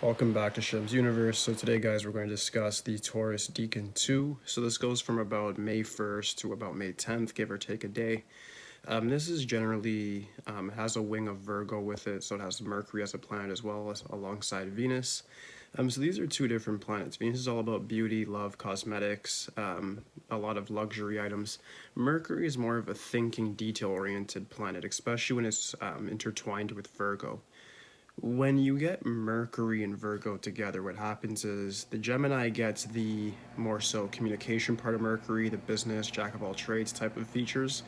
Welcome back to Shiv's Universe. So today, guys, we're going to discuss the Taurus Decan 2. So this goes from about May 1st to about May 10th, give or take a day. This is generally, has a wing of Virgo with it, so it has Mercury as a planet as well as alongside Venus. So these are two different planets. Venus is all about beauty, love, cosmetics, a lot of luxury items. Mercury is more of a thinking, detail-oriented planet, especially when it's intertwined with Virgo. When you get Mercury and Virgo together, what happens is the Gemini gets the more so communication part of Mercury, the business, jack of all trades type of features,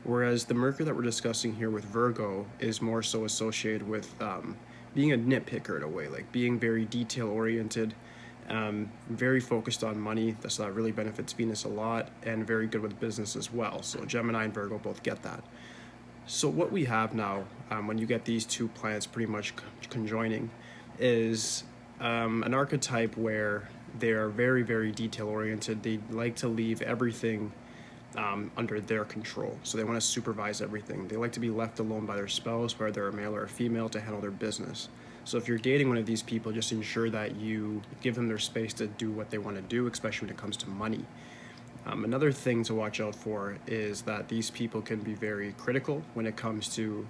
whereas the Mercury that we're discussing here with Virgo is more so associated with being a nitpicker in a way, like being very detail oriented, very focused on money, so that really benefits Venus a lot, and very good with business as well. So Gemini and Virgo both get that. So what we have now, when you get these two planets pretty much conjoining, is an archetype where they are very, very detail-oriented. They like to leave everything under their control. So they want to supervise everything. They like to be left alone by their spouse, whether they're a male or a female, to handle their business. So if you're dating one of these people, just ensure that you give them their space to do what they want to do, especially when it comes to money. Another thing to watch out for is that these people can be very critical when it comes to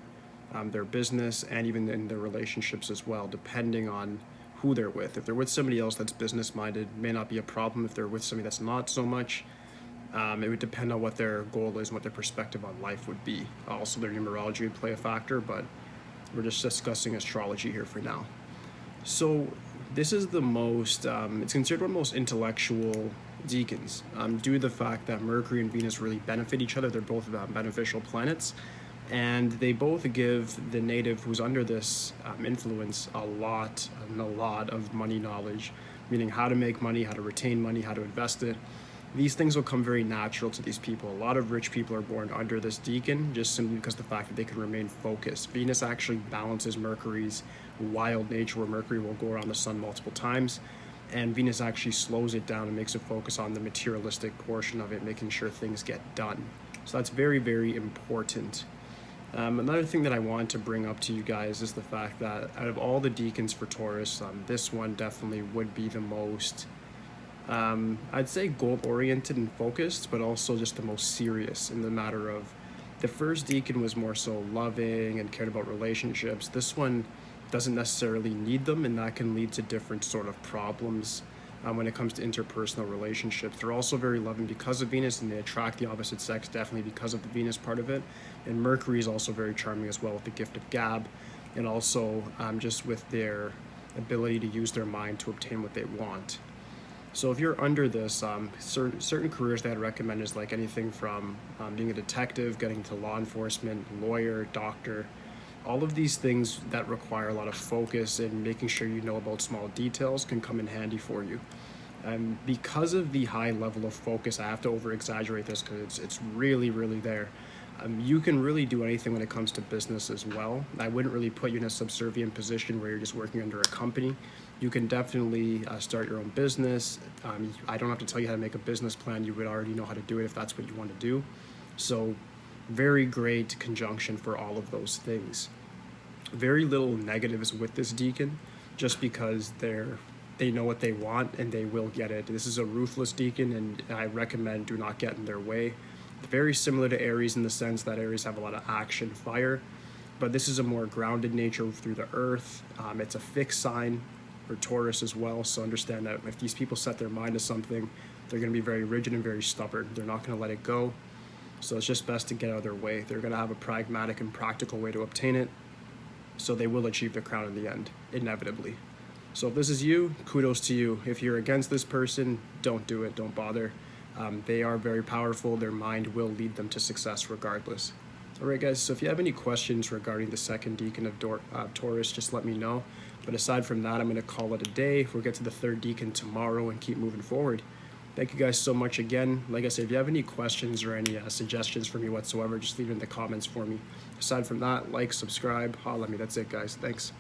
their business and even in their relationships as well, depending on who they're with. If they're with somebody else that's business-minded, may not be a problem. If they're with somebody that's not so much, it would depend on what their goal is and what their perspective on life would be. Also, their numerology would play a factor, but we're just discussing astrology here for now. So this is the most, it's considered one of the most intellectual decans, due to the fact that Mercury and Venus really benefit each other. They're both beneficial planets, and they both give the native who's under this influence a lot of money knowledge, meaning how to make money, how to retain money, how to invest it. These things will come very natural to these people. A lot of rich people are born under this decan just simply because of the fact that they can remain focused. Venus actually balances Mercury's wild nature, where Mercury will go around the sun multiple times, and Venus actually slows it down and makes it focus on the materialistic portion of it, making sure things get done. So that's very, very important. Another thing that I want to bring up to you guys is the fact that out of all the decans for Taurus, this one definitely would be the most, I'd say, goal-oriented and focused, but also just the most serious in the matter of the first decan was more so loving and cared about relationships. This one doesn't necessarily need them, and that can lead to different sort of problems when it comes to interpersonal relationships. They're also very loving because of Venus, and they attract the opposite sex definitely because of the Venus part of it. And Mercury is also very charming as well with the gift of gab, and also just with their ability to use their mind to obtain what they want. So if you're under this, certain careers that I'd recommend is like anything from being a detective, getting into law enforcement, lawyer, doctor. All of these things that require a lot of focus and making sure you know about small details can come in handy for you. Because of the high level of focus, I have to over-exaggerate this because it's really, really there. You can really do anything when it comes to business as well. I wouldn't really put you in a subservient position where you're just working under a company. You can definitely start your own business. I don't have to tell you how to make a business plan. You would already know how to do it if that's what you want to do. So very great conjunction for all of those things. Very little negatives with this decan, just because they know what they want and they will get it. This is a ruthless decan, and I recommend do not get in their way. Very similar to Aries in the sense that Aries have a lot of action, fire, but this is a more grounded nature through the earth. It's a fixed sign for Taurus as well, so understand that if these people set their mind to something, they're going to be very rigid and very stubborn. They're not going to let it go. So it's just best to get out of their way. They're going to have a pragmatic and practical way to obtain it, so they will achieve the crown in the end, inevitably. So if this is you, kudos to you. If you're against this person, don't do it, don't bother. They are very powerful. Their mind will lead them to success regardless. All right, guys, so if you have any questions regarding the second decan of Taurus, just let me know. But aside from that, I'm going to call it a day. We'll get to the third decan tomorrow and keep moving forward. Thank you guys so much again. Like I said, if you have any questions or any suggestions for me whatsoever, just leave it in the comments for me. Aside from that, like, subscribe, holla at me. That's it, guys. Thanks.